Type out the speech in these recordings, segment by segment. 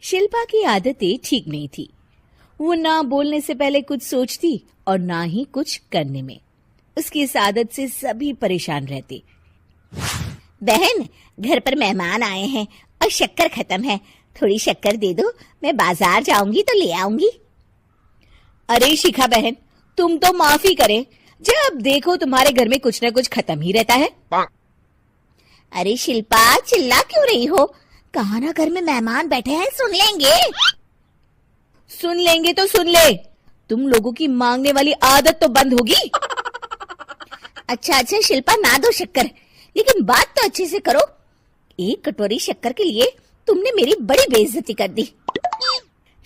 शिल्पा की आदतें ठीक नहीं थी। वो ना बोलने से पहले कुछ सोचती और ना ही कुछ करने में। उसकी इस आदत से सभी परेशान रहते। बहन, घर पर मेहमान आए हैं और शक्कर खत्म है, थोड़ी शक्कर दे दो, मैं बाजार जाऊंगी तो ले आऊंगी। अरे शिखा बहन, तुम तो माफी करें, जब देखो तुम्हारे घर में कुछ न कुछ खत्म ही रहता है। अरे शिल्पा, चिल्ला क्यों रही हो? कहा ना घर में मेहमान बैठे हैं, सुन लेंगे। सुन लेंगे तो सुन ले, तुम लोगों की मांगने वाली आदत तो बंद होगी। अच्छा शिल्पा, ना दो शक्कर, लेकिन बात तो अच्छे से करो। एक कटोरी शक्कर के लिए तुमने मेरी बड़ी बेइज्जती कर दी।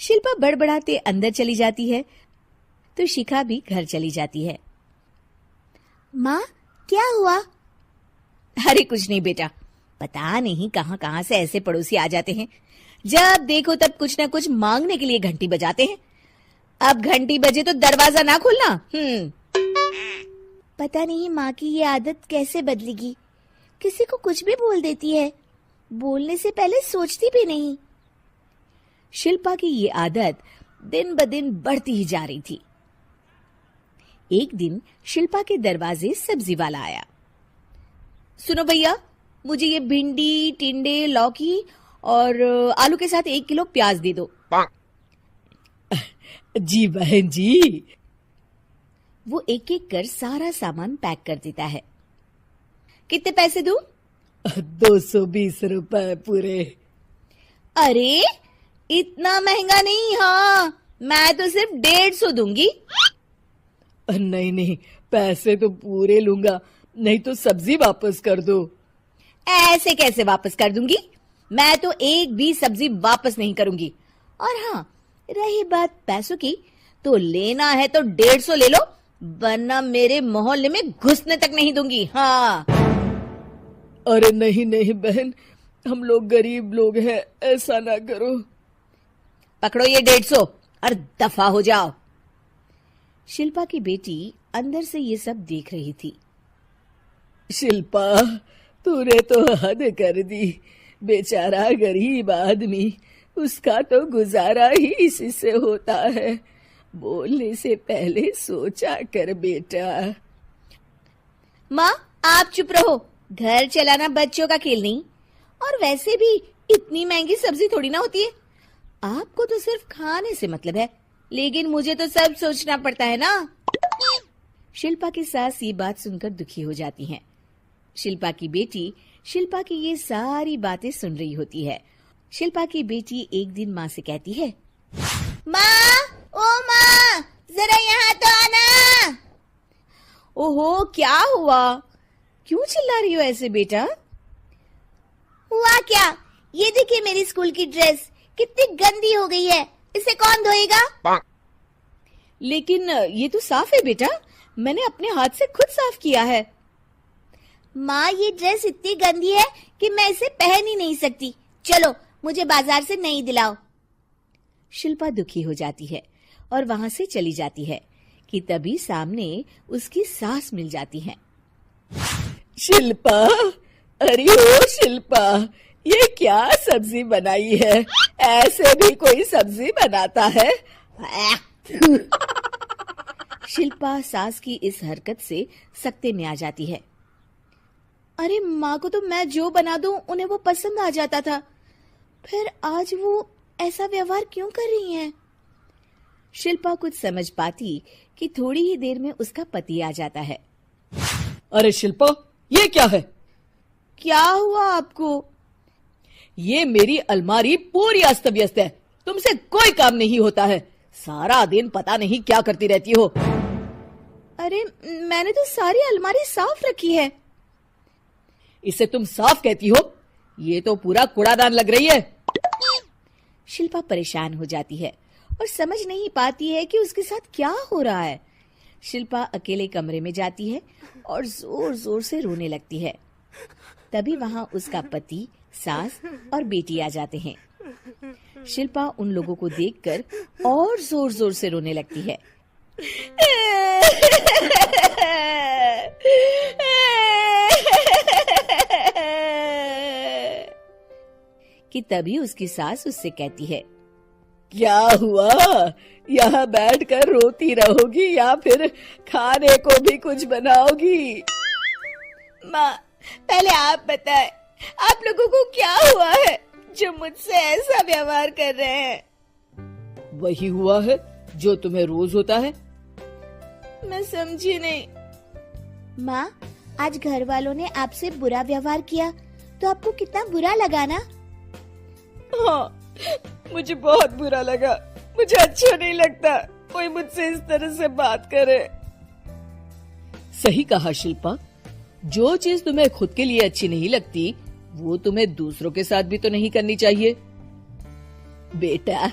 शिल्पा बड़बड़ाते अंदर चली जाती है तो शिखा भी घर चली जाती है। माँ, क्या हुआ? अरे कुछ नहीं बेटा, पता नहीं कहां कहां से ऐसे पड़ोसी आ जाते हैं, जब देखो तब कुछ ना कुछ मांगने के लिए घंटी बजाते हैं। अब घंटी बजे तो दरवाजा ना खोलना। पता नहीं माँ की ये आदत कैसे बदलेगी, किसी को कुछ भी बोल देती है, बोलने से पहले सोचती भी नहीं। शिल्पा की ये आदत दिन ब दिन बढ़ती ही जा रही थी। एक दिन शिल्पा के दरवाजे सब्जी वाला आया। सुनो भैया, मुझे ये भिंडी, टिंडे, लौकी और आलू के साथ 1 किलो प्याज दे दो। जी बहन जी। वो एक एक कर सारा सामान पैक कर देता है। कितने पैसे दूं? 220 रुपए पूरे। अरे इतना महंगा नहीं। हाँ, मैं तो सिर्फ 150 दूंगी। नहीं, पैसे तो पूरे लूंगा, नहीं तो सब्जी वापस कर दो। ऐसे कैसे वापस कर दूंगी? मैं तो एक भी सब्जी वापस नहीं करूंगी। और हाँ, रही बात पैसों की, तो लेना है तो 150 ले लो, वरना मेरे मोहल्ले में घुसने तक नहीं दूंगी। हाँ। अरे नहीं बहन, हम लोग गरीब लोग हैं, ऐसा ना करो। पकड़ो ये 150 और दफा हो जाओ। शिल्पा की बेटी अंदर से ये सब देख रही थी। शिल्पा, तूने तो हद कर दी। बेचारा गरीब आदमी, उसका तो गुजारा ही इसी से होता है। बोलने से पहले सोचा कर बेटा। माँ, आप चुप रहो, घर चलाना बच्चों का खेल नहीं। और वैसे भी इतनी महंगी सब्जी थोड़ी ना होती है। आपको तो सिर्फ खाने से मतलब है, लेकिन मुझे तो सब सोचना पड़ता है ना। शिल्पा की सास ये बात सुनकर दुखी हो जाती हैं। शिल्पा की बेटी शिल्पा की ये सारी बातें सुन रही होती है। शिल्पा की बेटी एक दिन माँ से कहती है, माँ, ओ माँ, जरा यहाँ तो आना। ओहो, क्या हुआ? क्यों चिल्ला रही हो ऐसे बेटा? हुआ क्या? ये देखिए मेरी स्कूल की ड्रेस कितनी गंदी हो गई है, इसे कौन धोएगा? लेकिन ये तो साफ है बेटा, मैंने अपने हाथ से खुद साफ किया है। माँ, ये ड्रेस इतनी गंदी है कि मैं इसे पहन ही नहीं सकती। चलो, मुझे बाजार से नई दिलाओ। शिल्पा दुखी हो जाती है और वहां से चली जाती है कि तभी सामने उसकी सास मिल जाती है। शिल्पा, अरे ओ शिल्पा, ये क्या सब्जी बनाई है? ऐसे भी कोई सब्जी बनाता है? शिल्पा सास की इस हरकत से सख्ते में आ जाती है। अरे माँ को तो मैं जो बना दूं उन्हें वो पसंद आ जाता था, फिर आज वो ऐसा व्यवहार क्यों कर रही हैं? शिल्पा कुछ समझ पाती कि थोड़ी ही देर में उसका पति आ जाता है। अरे शिल्पा, ये क्या है? क्या हुआ आपको? ये मेरी अलमारी पूरी अस्त व्यस्त है, तुमसे कोई काम नहीं होता है। सारा दिन पता नहीं क्या करती रहती हो। अरे मैंने तो सारी अलमारी साफ रखी है। इसे तुम साफ कहती हो? ये तो पूरा कूड़ादान लग रही है। शिल्पा परेशान हो जाती है और समझ नहीं पाती है कि उसके साथ क्या हो रहा है। शिल्पा अकेले कमरे में जाती है और जोर जोर से रोने लगती है। तभी वहां उसका पति, सास और बेटी आ जाते हैं। शिल्पा उन लोगों को देखकर और जोर जोर से रोने लगती है। कि तभी उसकी सास उससे कहती है, क्या हुआ? यहाँ बैठकर रोती रहोगी या फिर खाने को भी कुछ बनाओगी? माँ, पहले आप बताएं, आप लोगों को क्या हुआ है जो मुझसे ऐसा व्यवहार कर रहे हैं? वही हुआ है जो तुम्हें रोज होता है। मैं समझी नहीं। माँ, आज घर वालों ने आपसे बुरा व्यवहार किया तो आपको कितना बुरा लगा ना? हाँ, मुझे बहुत बुरा लगा। मुझे अच्छा नहीं लगता कोई मुझसे इस तरह से बात करे। सही कहा शिल्पा, जो चीज तुम्हें खुद के लिए अच्छी नहीं लगती वो तुम्हें दूसरों के साथ भी तो नहीं करनी चाहिए। बेटा,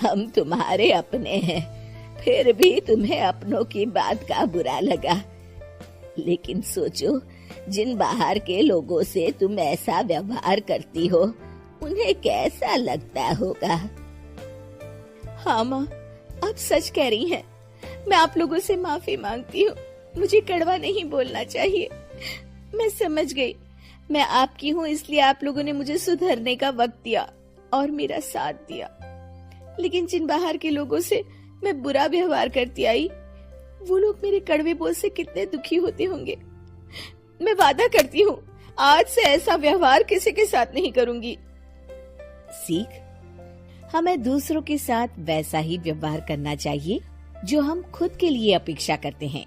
हम तुम्हारे अपने हैं, फिर भी तुम्हें अपनों की बात का बुरा लगा। लेकिन सोचो, जिन बाहर के लोगों से तुम ऐसा व्यवहार करती हो उन्हें कैसा लगता होगा। हाँ माँ, आप सच कह रही हैं। मैं आप लोगों से माफी मांगती हूँ। मुझे कड़वा नहीं बोलना चाहिए। मैं समझ गई, मैं आपकी हूँ इसलिए आप लोगों ने मुझे सुधरने का वक्त दिया और मेरा साथ दिया। लेकिन जिन बाहर के लोगों से मैं बुरा व्यवहार करती आई, वो लोग मेरे कड़वे बोल से कितने दुखी होते होंगे। मैं वादा करती हूँ, आज से ऐसा व्यवहार किसी के साथ नहीं करूंगी। सीख, हमें दूसरों के साथ वैसा ही व्यवहार करना चाहिए जो हम खुद के लिए अपेक्षा करते हैं।